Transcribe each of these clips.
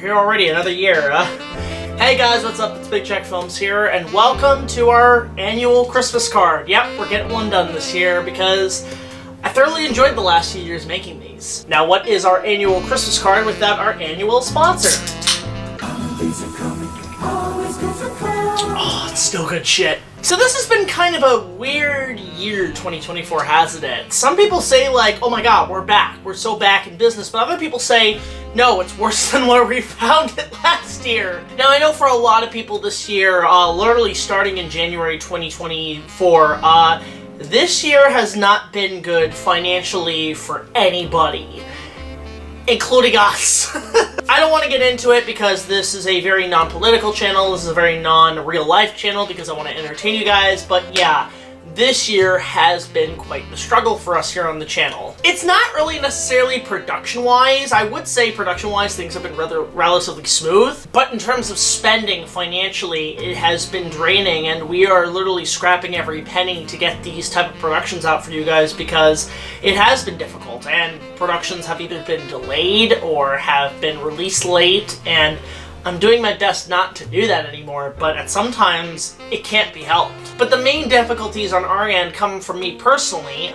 here already, another year. Hey guys, what's up? It's BigJackFilms here, and welcome to our annual Christmas card. Yep, we're getting one done this year because I thoroughly enjoyed the last few years making these. Now, what is our annual Christmas card without our annual sponsor? Oh, it's still good shit. So this has been kind of a weird year, 2024, hasn't it? Some people say like, oh my god, we're back. We're so back in business. But other people say, no, it's worse than where we found it last year. Now, I know for a lot of people this year, literally starting in January 2024, this year has not been good financially for anybody, including us. I don't want to get into it because this is a very non-political channel, this is a very non-real life channel because I want to entertain you guys, but yeah, this year has been quite the struggle for us here on the channel. It's not really necessarily production-wise. I would say production-wise things have been relatively smooth, but in terms of spending financially, it has been draining, and we are literally scrapping every penny to get these type of productions out for you guys because it has been difficult, and productions have either been delayed or have been released late, and I'm doing my best not to do that anymore, but at sometimes it can't be helped. But the main difficulties on our end come from me personally,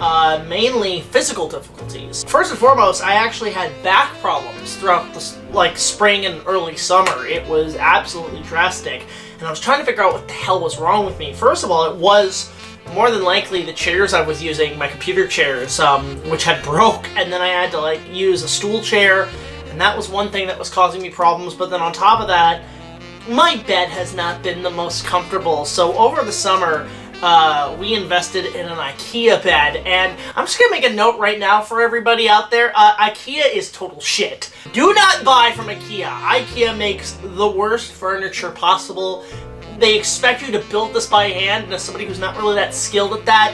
mainly physical difficulties. First and foremost, I actually had back problems throughout the spring and early summer. It was absolutely drastic, and I was trying to figure out what the hell was wrong with me. First of all, it was more than likely the chairs I was using, my computer chairs, which had broke, and then I had to use a stool chair. And that was one thing that was causing me problems, but then on top of that, my bed has not been the most comfortable. So over the summer, we invested in an IKEA bed, and I'm just gonna make a note right now for everybody out there, IKEA is total shit. Do not buy from IKEA. IKEA makes the worst furniture possible. They expect you to build this by hand, and as somebody who's not really that skilled at that,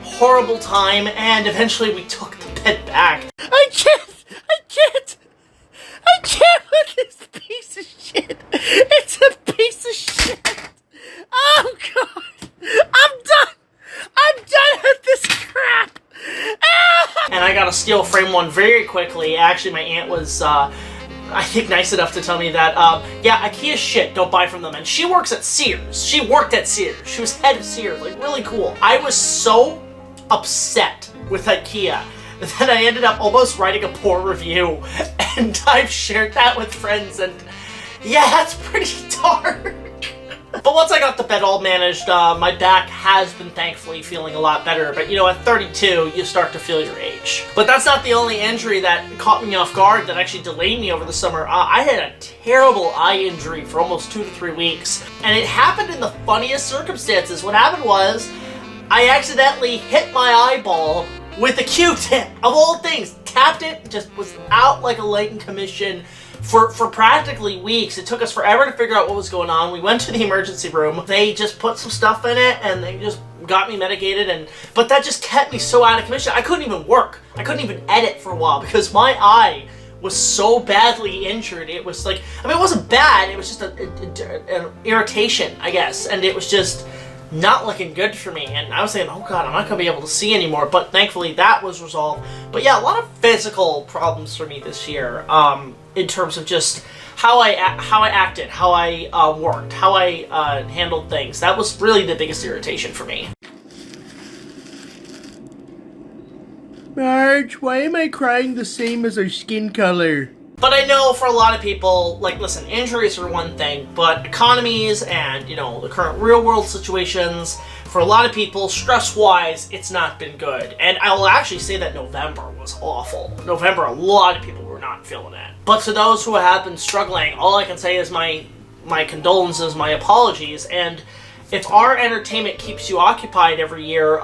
horrible time, and eventually we took the bed back. I can't with this piece of shit. It's a piece of shit. Oh god. I'm done with this crap. And I got a steel frame one very quickly. Actually, my aunt was, I think, nice enough to tell me that, yeah, IKEA shit, don't buy from them. And she works at Sears. She worked at Sears. She was head of Sears. Really cool. I was so upset with IKEA that I ended up almost writing a poor review, and I've shared that with friends, and yeah, that's pretty dark. But once I got the bed all managed, my back has been thankfully feeling a lot better, but you know, at 32, you start to feel your age. But that's not the only injury that caught me off guard that actually delayed me over the summer. I had a terrible eye injury for almost 2 to 3 weeks, and it happened in the funniest circumstances. What happened was, I accidentally hit my eyeball with a Q-tip, of all things. Tapped it, just was out like a light in commission for practically weeks. It took us forever to figure out what was going on. We went to the emergency room. They just put some stuff in it, and they just got me medicated, but that just kept me so out of commission. I couldn't even work. I couldn't even edit for a while because my eye was so badly injured. It was like, I mean, it wasn't bad. It was just an irritation, I guess, and it was just not looking good for me, and I was thinking, oh god, I'm not gonna be able to see anymore, but thankfully that was resolved. But yeah, a lot of physical problems for me this year, in terms of just how I acted, how I worked, how I handled things. That was really the biggest irritation for me. Marge, why am I crying the same as our skin color? But I know for a lot of people, listen, injuries are one thing, but economies and, you know, the current real-world situations, for a lot of people, stress-wise, it's not been good. And I will actually say that November was awful. November, a lot of people were not feeling it. But to those who have been struggling, all I can say is my condolences, my apologies, and if our entertainment keeps you occupied every year,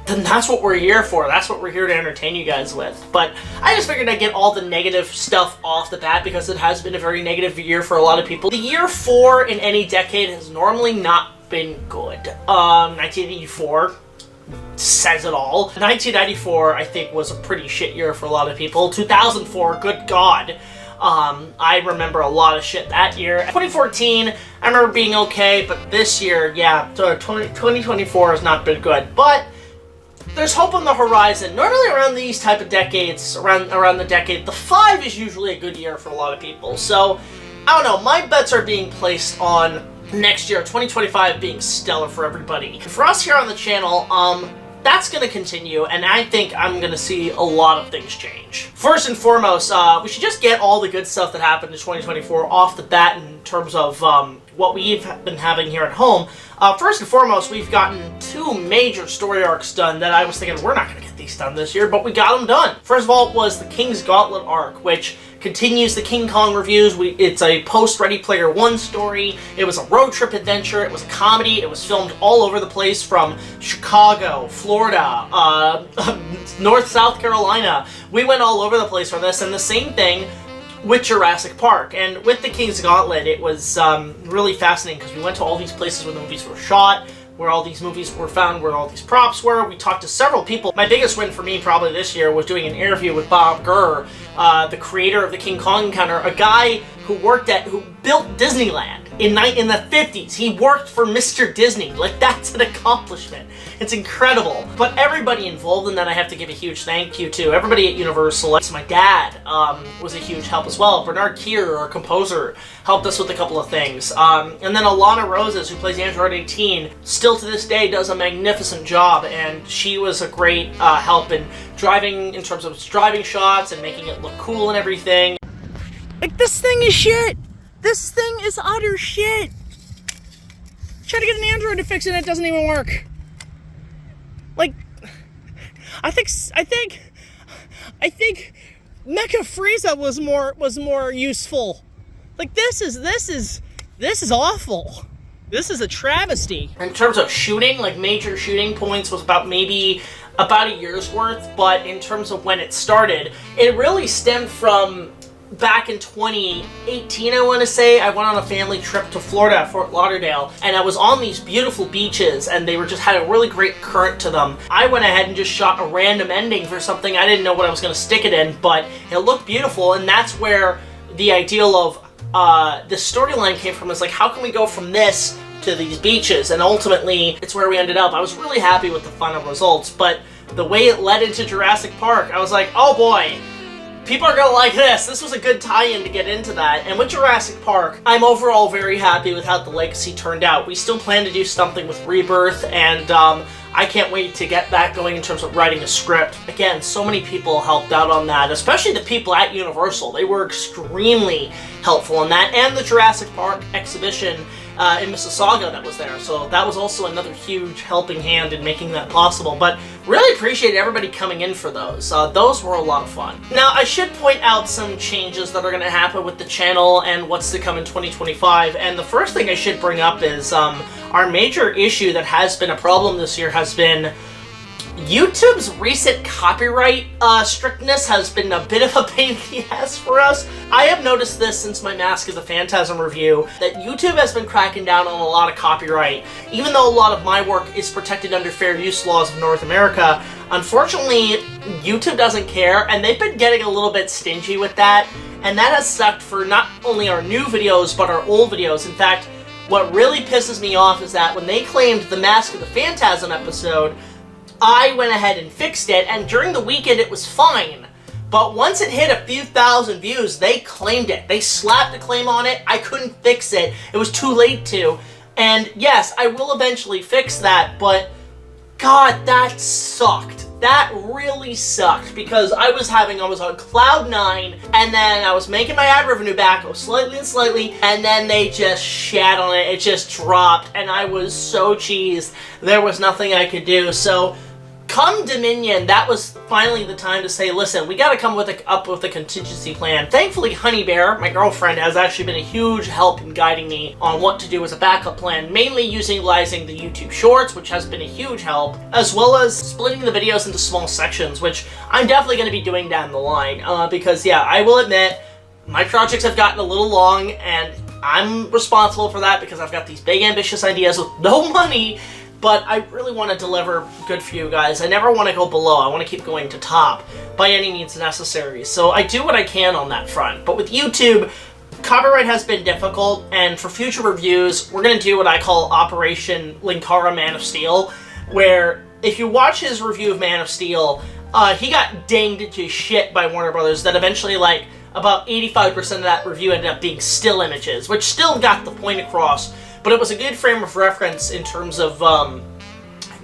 then that's what we're here for. That's what we're here to entertain you guys with. But I just figured I'd get all the negative stuff off the bat because it has been a very negative year for a lot of people. The year 4 in any decade has normally not been good. 1984 says it all. 1994, I think, was a pretty shit year for a lot of people. 2004, good god. I remember a lot of shit that year. 2014, I remember being okay, but this year, yeah, 2024 has not been good. But there's hope on the horizon. Normally around these type of decades, around the decade, the 5 is usually a good year for a lot of people. So, I don't know, my bets are being placed on next year, 2025, being stellar for everybody. For us here on the channel, that's going to continue, and I think I'm going to see a lot of things change. First and foremost, we should just get all the good stuff that happened in 2024 off the bat in terms of what we've been having here at home. First and foremost, we've gotten 2 major story arcs done that I was thinking we're not going to get these done this year, but we got them done. First of all, it was the King's Gauntlet arc, which continues the King Kong reviews. It's a post-Ready Player One story. It was a road trip adventure. It was a comedy. It was filmed all over the place, from Chicago, Florida, North South Carolina. We went all over the place for this, and the same thing with Jurassic Park. And with the King's Gauntlet, it was really fascinating because we went to all these places where the movies were shot, where all these movies were found, where all these props were. We talked to several people. My biggest win for me probably this year was doing an interview with Bob Gurr, the creator of the King Kong Encounter, a guy who built Disneyland in the 50s. He worked for Mr. Disney. Like, that's an accomplishment. It's incredible. But everybody involved in that, I have to give a huge thank you to. Everybody at Universal. My dad was a huge help as well. Bernard Kier, our composer, helped us with a couple of things. And then Alana Roses, who plays Android 18, still to this day does a magnificent job, and she was a great help in driving, in terms of driving shots and making it look cool and everything. Like, this thing is shit. This thing is utter shit. Try to get an Android to fix it and it doesn't even work. Like, I think Mecha Frieza was more useful. Like, this is awful. This is a travesty. In terms of shooting, like, major shooting points was maybe about a year's worth, but in terms of when it started, it really stemmed from back in 2018, I want to say. I went on a family trip to Florida, Fort Lauderdale, and I was on these beautiful beaches, and they had a really great current to them. I went ahead and just shot a random ending for something. I didn't know what I was going to stick it in, but it looked beautiful, and that's where the ideal of the storyline came from. Is like, how can we go from this to these beaches? And ultimately, it's where we ended up. I was really happy with the final results, but the way it led into Jurassic Park, I was like, oh boy, people are gonna like this. This was a good tie-in to get into that. And with Jurassic Park, I'm overall very happy with how the legacy turned out. We still plan to do something with Rebirth, and I can't wait to get that going in terms of writing a script. Again, so many people helped out on that, especially the people at Universal. They were extremely helpful in that, and the Jurassic Park exhibition in Mississauga that was there. So that was also another huge helping hand in making that possible. But really appreciate everybody coming in for those. Those were a lot of fun. Now, I should point out some changes that are going to happen with the channel and what's to come in 2025. And the first thing I should bring up is our major issue that has been a problem this year has been YouTube's recent copyright strictness has been a bit of a pain in the ass for us. I have noticed this since my Mask of the Phantasm review, that YouTube has been cracking down on a lot of copyright. Even though a lot of my work is protected under fair use laws of North America, unfortunately, YouTube doesn't care, and they've been getting a little bit stingy with that, and that has sucked for not only our new videos, but our old videos. In fact, what really pisses me off is that when they claimed the Mask of the Phantasm episode, I went ahead and fixed it, and during the weekend it was fine. But once it hit a few thousand views, they claimed it. They slapped a claim on it. I couldn't fix it. It was too late to. And yes, I will eventually fix that, but God, that sucked. That really sucked, because I was on cloud 9, and then I was making my ad revenue back slightly and slightly, and then they just shat on it. It just dropped, and I was so cheesed. There was nothing I could do. So come Dominion, that was finally the time to say, listen, we gotta come up with a contingency plan. Thankfully, Honey Bear, my girlfriend, has actually been a huge help in guiding me on what to do as a backup plan, mainly utilizing the YouTube Shorts, which has been a huge help, as well as splitting the videos into small sections, which I'm definitely going to be doing down the line, because, yeah, I will admit, my projects have gotten a little long, and I'm responsible for that because I've got these big ambitious ideas with no money. But I really want to deliver good for you guys. I never want to go below. I want to keep going to top by any means necessary. So I do what I can on that front. But with YouTube, copyright has been difficult, and for future reviews, we're going to do what I call Operation Linkara Man of Steel, where if you watch his review of Man of Steel, he got dinged to shit by Warner Brothers that eventually, like, about 85% of that review ended up being still images, which still got the point across, but it was a good frame of reference in terms of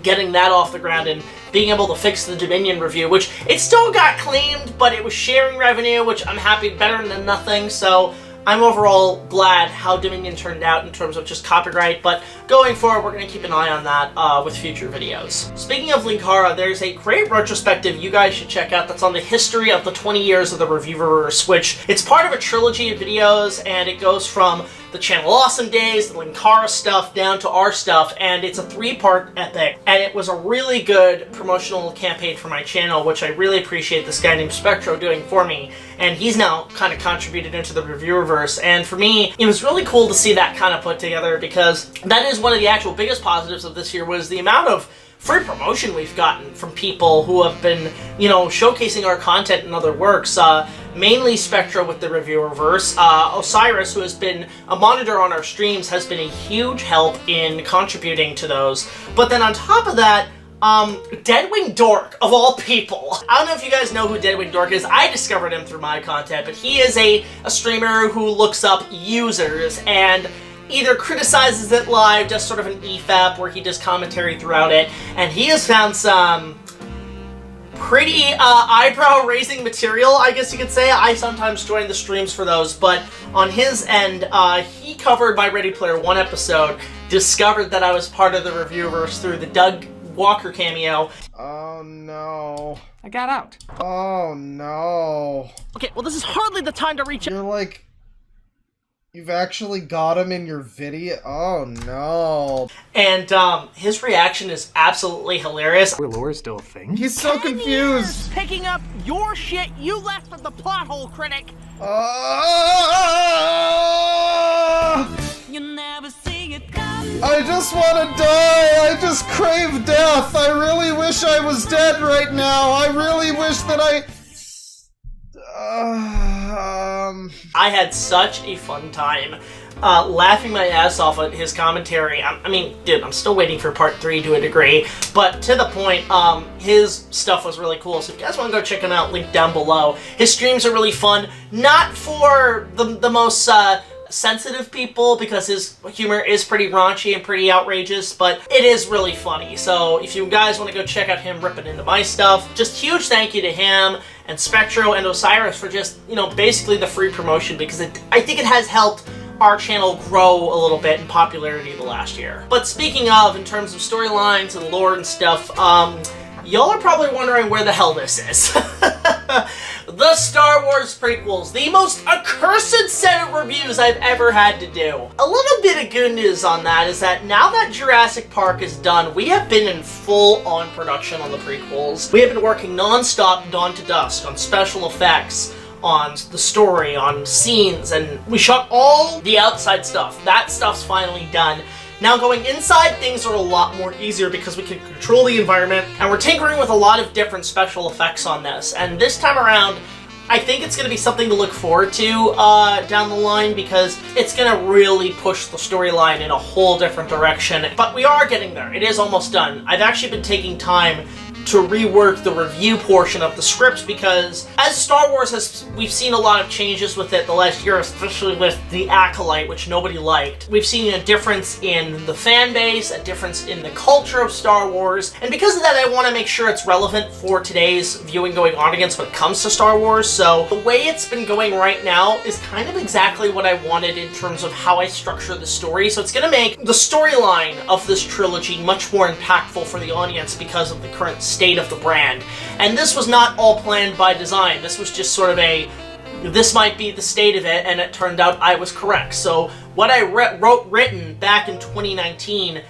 getting that off the ground and being able to fix the Dominion review, which it still got claimed, but it was sharing revenue, which I'm happy, better than nothing, so I'm overall glad how Dominion turned out in terms of just copyright, but going forward, we're going to keep an eye on that with future videos. Speaking of Linkara, there's a great retrospective you guys should check out that's on the history of the 20 years of the Weaver-Verse, which it's part of a trilogy of videos, and it goes from the Channel Awesome days, the Linkara stuff, down to our stuff, and it's a 3-part epic, and it was a really good promotional campaign for my channel, which I really appreciate this guy named Spectro doing for me, and he's now kind of contributed into the Reviewerverse, and for me, it was really cool to see that kind of put together, because that is one of the actual biggest positives of this year, was the amount of free promotion we've gotten from people who have been, you know, showcasing our content in other works. Mainly Spectro with the Reviewerverse. Osiris, who has been a monitor on our streams, has been a huge help in contributing to those. But then on top of that, Deadwing Dork, of all people. I don't know if you guys know who Deadwing Dork is. I discovered him through my content, but he is a streamer who looks up users and either criticizes it live, does sort of an EFAP where he does commentary throughout it, and he has found some pretty eyebrow-raising material, I guess you could say. I sometimes join the streams for those, but on his end, he covered my Ready Player One episode, discovered that I was part of the Reviewerverse through the Doug Walker cameo. Oh no. I got out. Oh no. Okay, well this is hardly the time to reach out. You're like... You've actually got him in your video? Oh no. And his reaction is absolutely hilarious. Were lore still a thing? He's so confused. Picking up your shit you left from the plot hole, critic. You never see it come. I just want to die. I just crave death. I really wish I was dead right now. I really wish that I had such a fun time laughing my ass off at his commentary. I mean, dude, I'm still waiting for part 3 to a degree, but to the point, his stuff was really cool, so if you guys want to go check him out, link down below. His streams are really fun, not for the most sensitive people, because his humor is pretty raunchy and pretty outrageous, but it is really funny. So if you guys want to go check out him ripping into my stuff, just huge thank you to him and Spectro and Osiris for just, you know, basically the free promotion, because I think it has helped our channel grow a little bit in popularity the last year. But speaking of, in terms of storylines and lore and stuff, y'all are probably wondering where the hell this is. The Star Wars prequels, the most accursed set of reviews I've ever had to do. A little bit of good news on that is that now that Jurassic Park is done, we have been in full-on production on the prequels. We have been working non-stop, dawn to dusk, on special effects, on the story, on scenes, and we shot all the outside stuff. That stuff's finally done. Now going inside, things are a lot more easier because we can control the environment, and we're tinkering with a lot of different special effects on this. And this time around, I think it's going to be something to look forward to down the line, because it's going to really push the storyline in a whole different direction. But we are getting there. It is almost done. I've actually been taking time to rework the review portion of the scripts, because as Star Wars we've seen a lot of changes with it the last year, especially with The Acolyte, which nobody liked. We've seen a difference in the fan base, a difference in the culture of Star Wars, and because of that I want to make sure it's relevant for today's viewing going audience when it comes to Star Wars. So the way it's been going right now is kind of exactly what I wanted in terms of how I structure the story, so it's going to make the storyline of this trilogy much more impactful for the audience because of the current state of the brand. And this was not all planned by design. This was just sort of this might be the state of it, and it turned out I was correct. So what I written back in 2019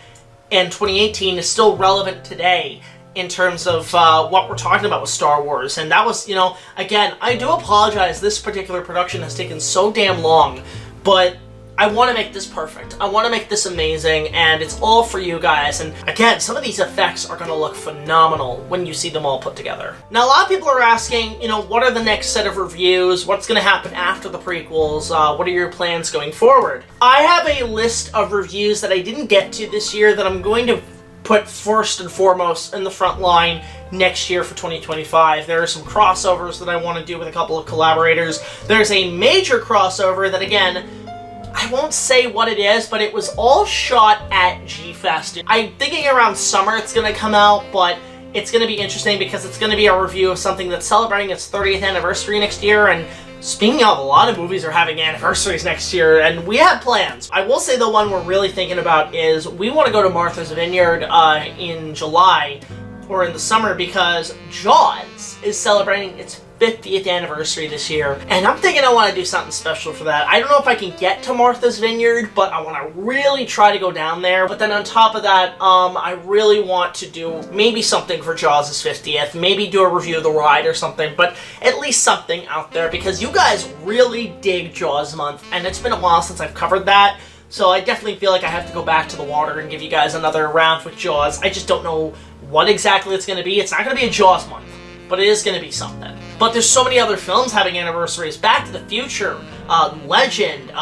and 2018 is still relevant today in terms of what we're talking about with Star Wars. And that was, you know, again, I do apologize this particular production has taken so damn long, but I want to make this perfect. I want to make this amazing, and it's all for you guys. And again, some of these effects are going to look phenomenal when you see them all put together. Now, a lot of people are asking, you know, what are the next set of reviews? What's going to happen after the prequels? What are your plans going forward? I have a list of reviews that I didn't get to this year that I'm going to put first and foremost in the front line next year for 2025. There are some crossovers that I want to do with a couple of collaborators. There's a major crossover that, again, I won't say what it is, but it was all shot at G-Fest. I'm thinking around summer it's going to come out, but it's going to be interesting because it's going to be a review of something that's celebrating its 30th anniversary next year, and speaking of, a lot of movies are having anniversaries next year, and we have plans. I will say the one we're really thinking about is we want to go to Martha's Vineyard in July, or in the summer, because Jaws is celebrating its 50th anniversary this year, and I'm thinking I want to do something special for that. I don't know if I can get to Martha's Vineyard, but I want to really try to go down there. But then on top of that, I really want to do maybe something for Jaws' 50th, maybe do a review of the ride or something, but at least something out there, because you guys really dig Jaws month, and it's been a while since I've covered that. So I definitely feel like I have to go back to the water and give you guys another round with Jaws. I just don't know what exactly it's going to be. It's not going to be a Jaws month, but it is going to be something. But there's so many other films having anniversaries. Back to the Future, Legend,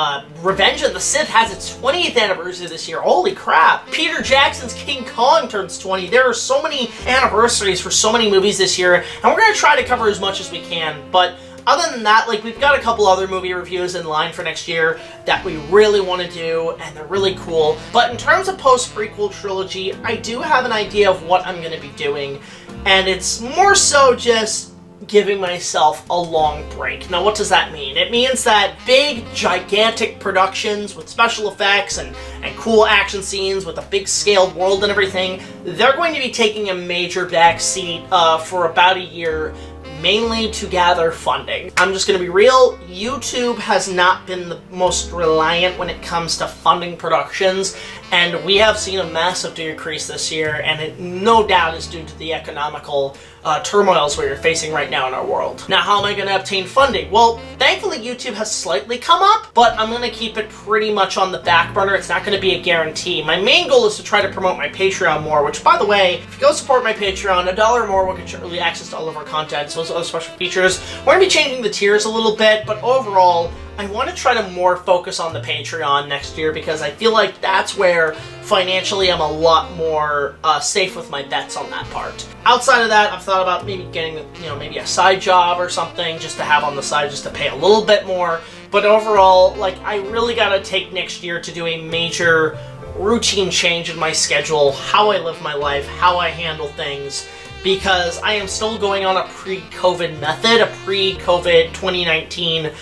Revenge of the Sith has its 20th anniversary this year. Holy crap. Peter Jackson's King Kong turns 20. There are so many anniversaries for so many movies this year, and we're going to try to cover as much as we can. But other than that, like, we've got a couple other movie reviews in line for next year that we really want to do, and they're really cool. But in terms of post-prequel trilogy, I do have an idea of what I'm going to be doing, and it's more so just giving myself a long break. Now, what does that mean? It means that big, gigantic productions with special effects and cool action scenes with a big scaled world and everything, they're going to be taking a major backseat for about a year, mainly to gather funding. I'm just going to be real, YouTube has not been the most reliant when it comes to funding productions, and we have seen a massive decrease this year, and it no doubt is due to the economical turmoils we're facing right now in our world. Now, how am I going to obtain funding? Well, thankfully YouTube has slightly come up, but I'm going to keep it pretty much on the back burner. It's not going to be a guarantee. My main goal is to try to promote my Patreon more, which, by the way, if you go support my Patreon, $1 or more will get you early access to all of our content, so those other special features. We're going to be changing the tiers a little bit, but overall, I want to try to more focus on the Patreon next year, because I feel like that's where financially I'm a lot more safe with my bets on that part. Outside of that, I've thought about maybe getting, maybe a side job or something just to have on the side, just to pay a little bit more. But overall, like, I really got to take next year to do a major routine change in my schedule, how I live my life, how I handle things, because I am still going on a pre-COVID method, a pre-COVID 2019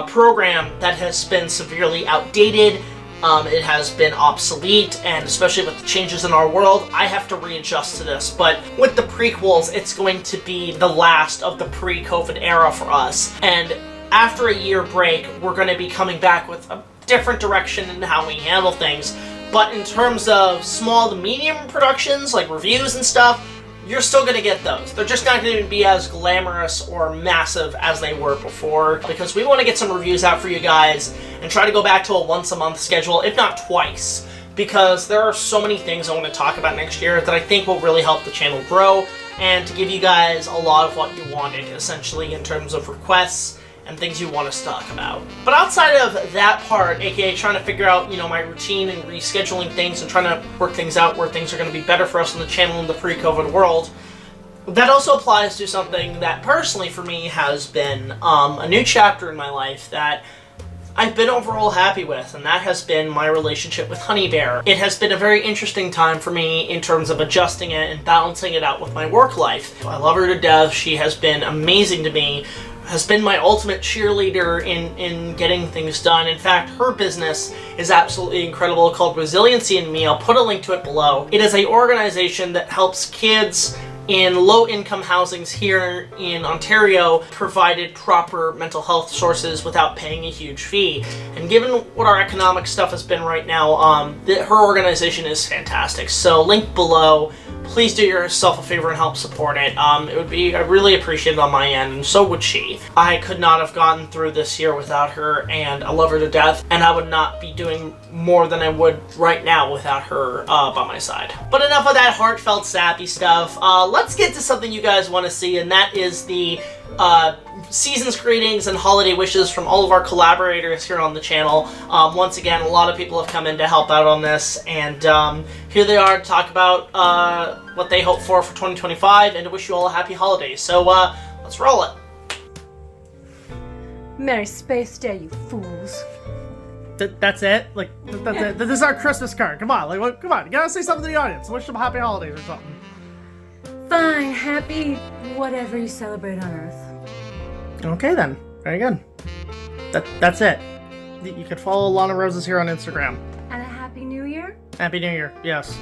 program that has been severely outdated. It has been obsolete, and especially with the changes in our world, I have to readjust to this. But with the prequels, it's going to be the last of the pre-COVID era for us. And after a year break, we're going to be coming back with a different direction in how we handle things. But in terms of small to medium productions, like reviews and stuff, you're still going to get those. They're just not going to be as glamorous or massive as they were before, because we want to get some reviews out for you guys and try to go back to a once-a-month schedule, if not twice, because there are so many things I want to talk about next year that I think will really help the channel grow and to give you guys a lot of what you wanted, essentially, in terms of requests and things you want us to talk about. But outside of that part, aka trying to figure out, my routine and rescheduling things and trying to work things out where things are going to be better for us on the channel in the pre-COVID world, that also applies to something that personally for me has been a new chapter in my life that I've been overall happy with, and that has been my relationship with HIMEDERE. It has been a very interesting time for me in terms of adjusting it and balancing it out with my work life. I love her to death. She has been amazing to me, has been my ultimate cheerleader in getting things done. In fact, her business is absolutely incredible, called Resiliency in Me. I'll put a link to it below. It is an organization that helps kids in low-income housings here in Ontario provided proper mental health sources without paying a huge fee. And given what our economic stuff has been right now, her organization is fantastic. So link below. Please do yourself a favor and help support it. It would be really appreciated on my end, and so would she. I could not have gotten through this year without her, and I love her to death, and I would not be doing more than I would right now without her by my side. But enough of that heartfelt, sappy stuff. Let's get to something you guys want to see, and that is the season's greetings and holiday wishes from all of our collaborators here on the channel. Once again, a lot of people have come in to help out on this, and here they are to talk about what they hope for 2025 and to wish you all a happy holidays. So let's roll it. Merry Space Day, you fools. That's it? Like, that's it? This is our Christmas card. Come on, like, come on. You gotta say something to the audience. Wish them happy holidays or something. Fine, happy whatever you celebrate on Earth. Okay then. Very good. That's it. You can follow Lana Roses here on Instagram. And a Happy New Year? Happy New Year. Yes.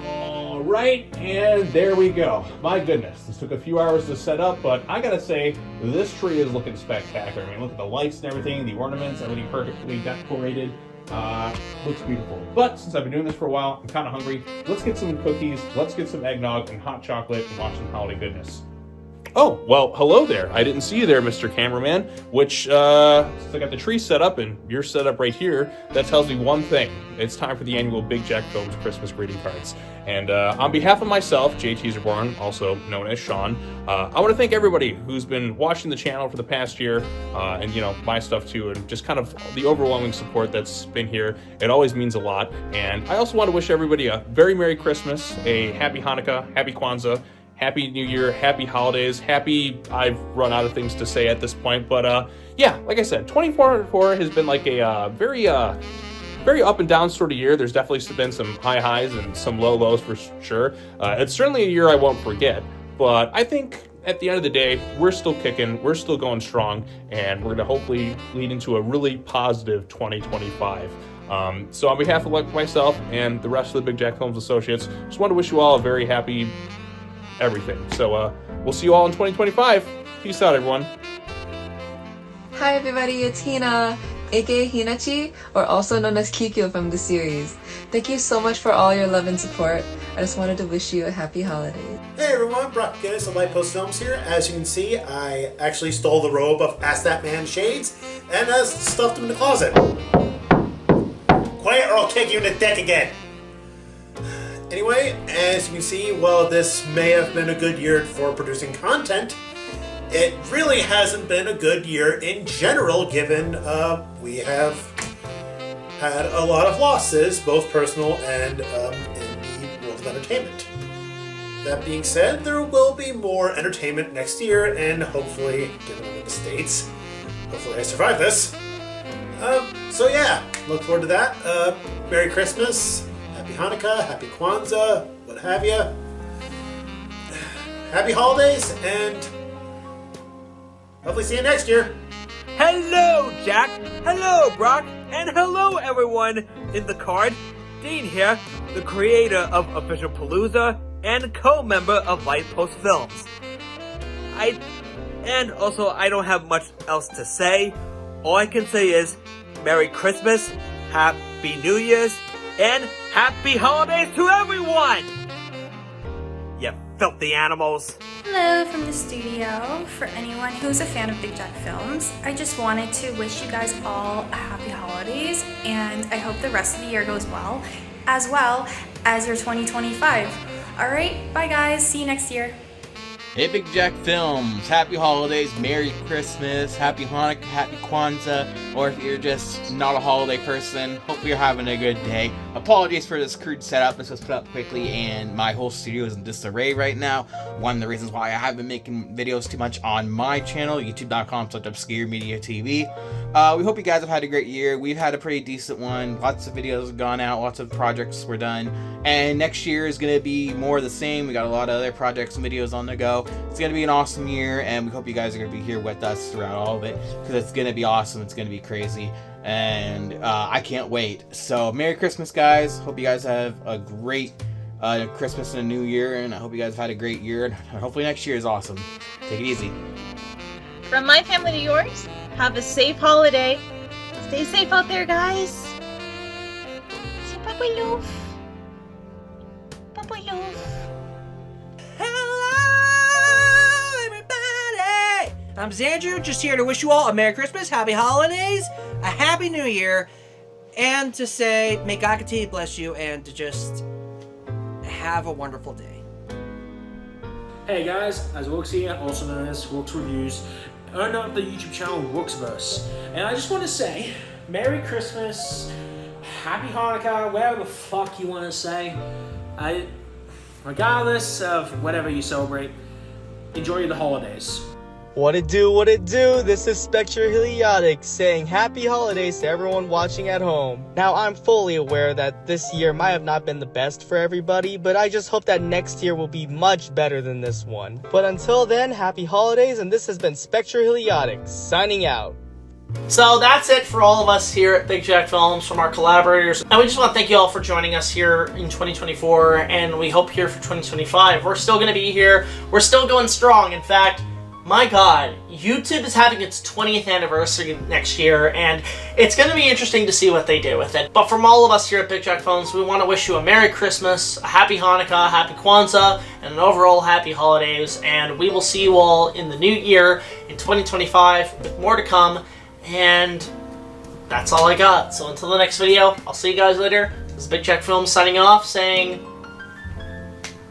All right, and there we go. My goodness, this took a few hours to set up, but I gotta say, this tree is looking spectacular. I mean, look at the lights and everything, the ornaments, everything perfectly decorated. Looks beautiful. But since I've been doing this for a while, I'm kind of hungry. Let's get some cookies, let's get some eggnog and hot chocolate and watch some holiday goodness. Oh, well, hello there. I didn't see you there, Mr. Cameraman, which, since I got the tree set up and you're set up right here, that tells me one thing. It's time for the annual BigJackFilms Christmas greeting cards. And on behalf of myself, JTISREBORN, also known as Sean, I want to thank everybody who's been watching the channel for the past year, and, you know, my stuff too, and just kind of the overwhelming support that's been here. It always means a lot. And I also want to wish everybody a very Merry Christmas, a Happy Hanukkah, Happy Kwanzaa, Happy New Year, Happy Holidays, Happy... I've run out of things to say at this point, but yeah, like I said, 2024 has been like a very up and down sort of year. There's definitely been some high highs and some low lows for sure. It's certainly a year I won't forget, but I think at the end of the day, we're still kicking, we're still going strong, and we're gonna hopefully lead into a really positive 2025. So on behalf of myself and the rest of the BigJackFilms associates, just want to wish you all a very happy everything. So we'll see you all in 2025. Peace out, everyone. Hi everybody, it's Hina, aka Hinacchi, or also known as Kikyo from the series. Thank you so much for all your love and support. I just wanted to wish you a happy holiday. Hey everyone, Brock Guinness of LIGHTPOST Films here. As you can see, I actually stole the robe of Ask That Man Shades and stuffed him in the closet. Quiet or I'll kick you in the deck again. Anyway, as you can see, while this may have been a good year for producing content, it really hasn't been a good year in general, given we have had a lot of losses, both personal and in the world of entertainment. That being said, there will be more entertainment next year, and hopefully, given I'm in the States, hopefully I survive this. So yeah, look forward to that. Merry Christmas. Happy Hanukkah, Happy Kwanzaa, what have you. Happy holidays, and hopefully see you next year. Hello, Jack. Hello, Brock. And hello, everyone in the card. Dean here, the creator of Official Palooza and co-member of LIGHTPOST Films. I don't have much else to say. All I can say is Merry Christmas, Happy New Year's, and Happy Holidays to everyone! You filthy animals. Hello from the studio. For anyone who's a fan of BigJackFilms, I just wanted to wish you guys all a happy holidays, and I hope the rest of the year goes well as your 2025. Alright, bye guys, see you next year. Hey BigJackFilms, happy holidays, Merry Christmas, Happy Hanukkah, Happy Kwanzaa, or if you're just not a holiday person, hopefully you're having a good day. Apologies for this crude setup, this was put up quickly and my whole studio is in disarray right now. One of the reasons why I haven't been making videos too much on my channel, youtube.com/OBSCUREMEDIATV. We hope you guys have had a great year. We've had a pretty decent one, lots of videos have gone out, lots of projects were done, and next year is going to be more of the same. We got a lot of other projects and videos on the go. It's going to be an awesome year, and we hope you guys are going to be here with us throughout all of it, because it's going to be awesome, it's going to be crazy, and I can't wait. So, Merry Christmas, guys. Hope you guys have a great Christmas and a New Year, and I hope you guys have had a great year, and hopefully next year is awesome. Take it easy. From my family to yours, have a safe holiday. Stay safe out there, guys. Say Papa Love. Papa Love. I'm Xandrew, just here to wish you all a Merry Christmas, Happy Holidays, a Happy New Year, and to say, may God continue to bless you, and to just have a wonderful day. Hey guys, as Rooks here, also known as Rooks Reviews, owner of the YouTube channel ROOKSVERSE. And I just want to say, Merry Christmas, Happy Hanukkah, whatever the fuck you want to say. Regardless of whatever you celebrate, enjoy the holidays. What it do? This is Spectro Heliotic saying happy holidays to everyone watching at home. Now, I'm fully aware that this year might have not been the best for everybody, but I just hope that next year will be much better than this one. But until then, happy holidays, and this has been Spectro Heliotic, signing out. So that's it for all of us here at BigJackFilms, from our collaborators. And we just want to thank you all for joining us here in 2024, and we hope here for 2025. We're still going to be here. We're still going strong. In fact, my god, YouTube is having its 20th anniversary next year, and it's going to be interesting to see what they do with it. But from all of us here at BigJackFilms, we want to wish you a Merry Christmas, a Happy Hanukkah, Happy Kwanzaa, and an overall Happy Holidays. And we will see you all in the new year, in 2025, with more to come. And that's all I got. So until the next video, I'll see you guys later. This is BigJackFilms signing off, saying,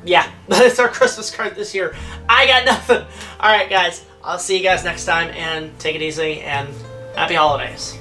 yeah, that's our Christmas card this year. I got nothing. Alright guys, I'll see you guys next time, and take it easy, and happy holidays.